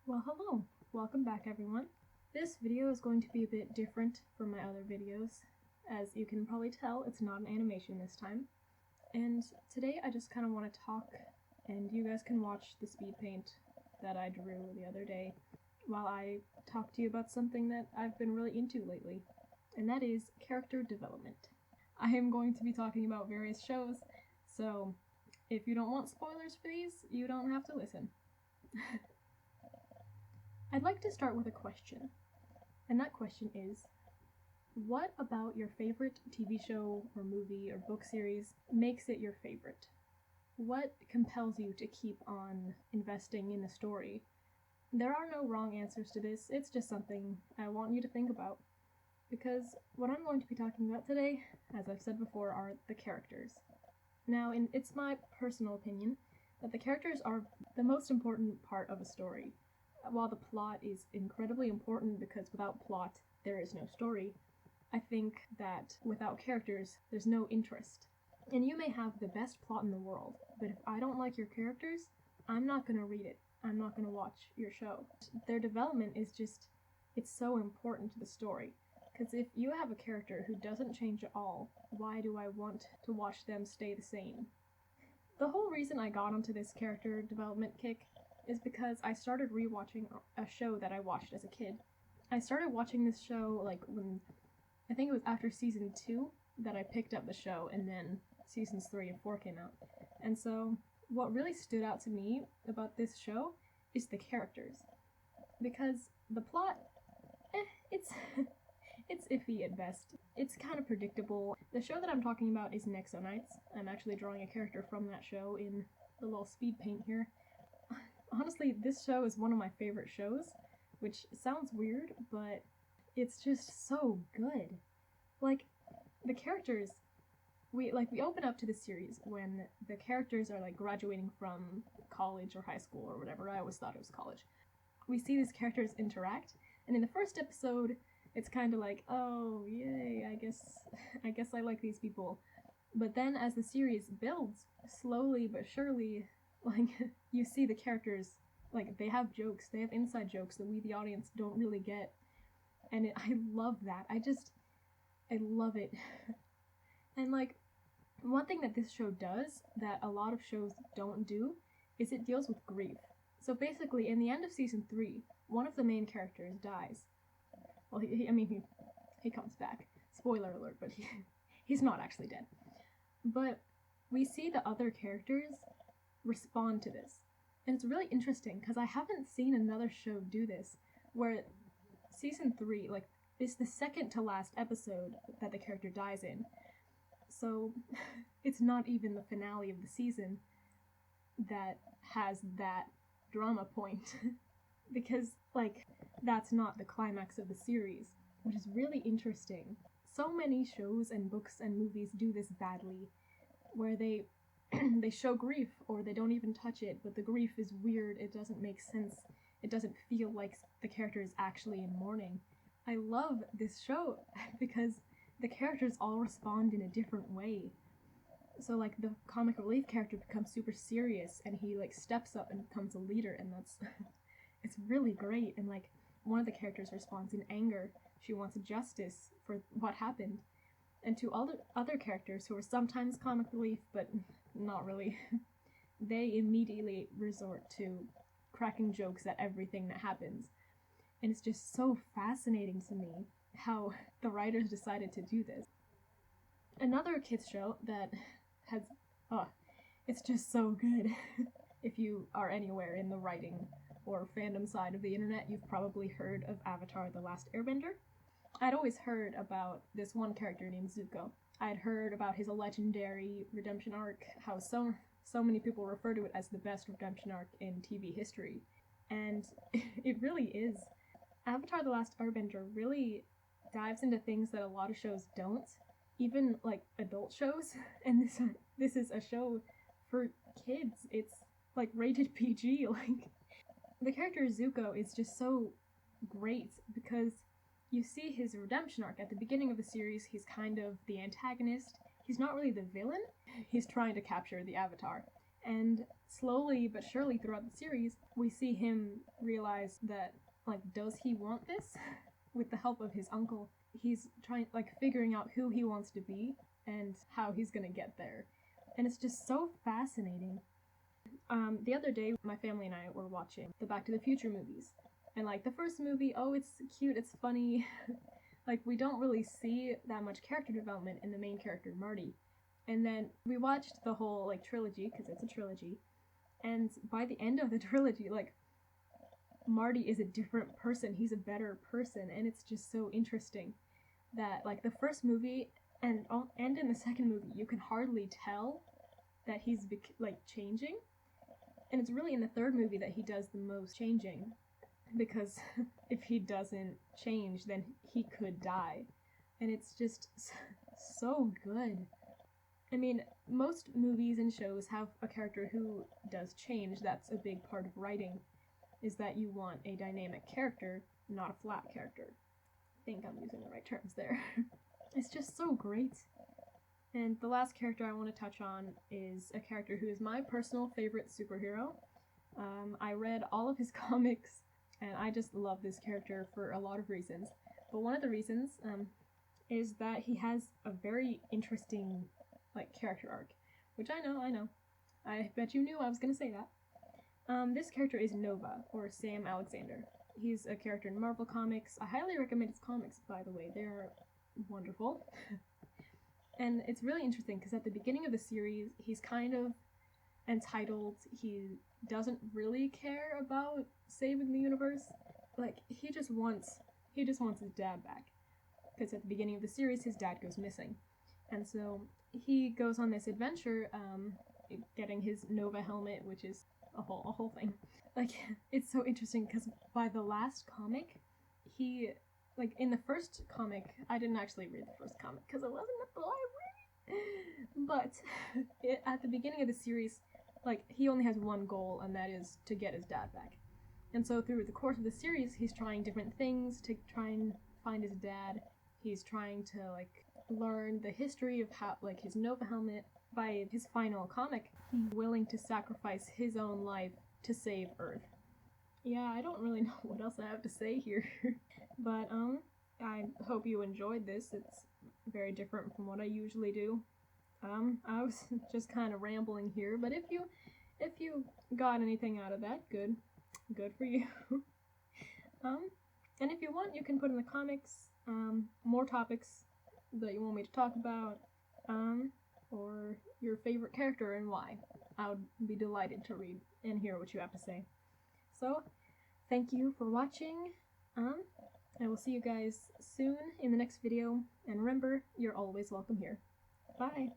Well, hello! Welcome back, everyone. This video is going to be a bit different from my other videos. As you can probably tell, it's not an animation this time. And today I just kind of want to talk, and you guys can watch the speed paint that I drew the other day while I talk to you about something that I've been really into lately, and that is character development. I am going to be talking about various shows, so if you don't want spoilers for these, you don't have to listen. I'd like to start with a question, and that question is, what about your favorite TV show or movie or book series makes it your favorite? What compels you to keep on investing in the story? There are no wrong answers to this, it's just something I want you to think about. Because what I'm going to be talking about today, as I've said before, are the characters. Now, it's my personal opinion that the characters are the most important part of a story. While the plot is incredibly important because without plot, there is no story, I think that without characters, there's no interest. And you may have the best plot in the world, but if I don't like your characters, I'm not going to read it. I'm not going to watch your show. Their development is just, it's so important to the story. Because if you have a character who doesn't change at all, why do I want to watch them stay the same? The whole reason I got onto this character development kick is because I started rewatching a show that I watched as a kid. I started watching this show when, I think it was after season 2 that I picked up the show, and then seasons 3 and 4 came out. And so what really stood out to me about this show is the characters. Because the plot, it's iffy at best. It's kind of predictable. The show that I'm talking about is Nexo Knights. I'm actually drawing a character from that show in the little speed paint here. Honestly, this show is one of my favorite shows, which sounds weird, but it's just so good. The characters, we open up to the series when the characters are graduating from college or high school or whatever. I always thought it was college. We see these characters interact, and in the first episode, it's kind of like, oh, yay, I guess I like these people. But then as the series builds, slowly but surely, you see the characters, they have jokes, they have inside jokes that we, the audience, don't really get. And I love that. I love it. And, one thing that this show does that a lot of shows don't do is it deals with grief. So basically, in the end of season 3, one of the main characters dies. Well, he comes back. Spoiler alert, but he's not actually dead. But we see the other characters respond to this. And it's really interesting, because I haven't seen another show do this, where season 3, is the second to last episode that the character dies in. So, it's not even the finale of the season that has that drama point. Because, that's not the climax of the series, which is really interesting. So many shows and books and movies do this badly, where they show grief, or they don't even touch it, but the grief is weird, it doesn't make sense, it doesn't feel like the character is actually in mourning. I love this show because the characters all respond in a different way. So, the comic relief character becomes super serious, and he, steps up and becomes a leader, and that's, it's really great. And, one of the characters responds in anger. She wants justice for what happened. And to all the other characters who are sometimes comic relief, but not really, they immediately resort to cracking jokes at everything that happens. And it's just so fascinating to me how the writers decided to do this. Another kids show that has, it's just so good. If you are anywhere in the writing or fandom side of the internet, you've probably heard of Avatar: The Last Airbender. I'd always heard about this one character named Zuko. I'd heard about his legendary redemption arc, how so many people refer to it as the best redemption arc in TV history. And it really is. Avatar: The Last Airbender really dives into things that a lot of shows don't, even adult shows. And this is a show for kids. It's rated PG. The character Zuko is just so great because you see his redemption arc. At the beginning of the series, he's kind of the antagonist. He's not really the villain. He's trying to capture the Avatar. And slowly but surely throughout the series, we see him realize that, like, does he want this? With the help of his uncle, he's figuring out who he wants to be and how he's gonna get there. And it's just so fascinating. The other day, my family and I were watching the Back to the Future movies. And, like, the first movie, oh, it's cute, it's funny. Like, we don't really see that much character development in the main character, Marty. And then we watched the whole, like, trilogy, because it's a trilogy. And by the end of the trilogy, like, Marty is a different person. He's a better person. And it's just so interesting that, like, the first movie and in the second movie, you can hardly tell that he's, like, changing. And it's really in the third movie that he does the most changing. Because if he doesn't change, then he could die. And it's just so good. I mean, most movies and shows have a character who does change. That's a big part of writing, is that you want a dynamic character, not a flat character. I think I'm using the right terms there. It's just so great. And the last character I want to touch on is a character who is my personal favorite superhero. I read all of his comics, and I just love this character for a lot of reasons. But one of the reasons is that he has a very interesting, like, character arc. Which I know. I bet you knew I was going to say that. This character is Nova, or Sam Alexander. He's a character in Marvel Comics. I highly recommend his comics, by the way. They're wonderful. And it's really interesting, because at the beginning of the series, he's kind of entitled. He doesn't really care about saving the universe. Like, he just wants his dad back. Because at the beginning of the series, his dad goes missing. And so he goes on this adventure, getting his Nova helmet, which is a whole thing. Like, it's so interesting, because by the last comic, he, like, in the first comic, I didn't actually read the first comic, because I wasn't at the library, but at the beginning of the series, like, he only has one goal, and that is to get his dad back. And so through the course of the series, he's trying different things to try and find his dad. He's trying to, like, learn the history of how, like, his Nova helmet. By his final comic, he's willing to sacrifice his own life to save Earth. Yeah, I don't really know what else I have to say here. But, I hope you enjoyed this. It's very different from what I usually do. I was just kind of rambling here, but if you got anything out of that, good for you. And if you want, you can put in the comics, more topics that you want me to talk about, or your favorite character and why. I would be delighted to read and hear what you have to say. So, thank you for watching. I will see you guys soon in the next video, and remember, you're always welcome here. Bye!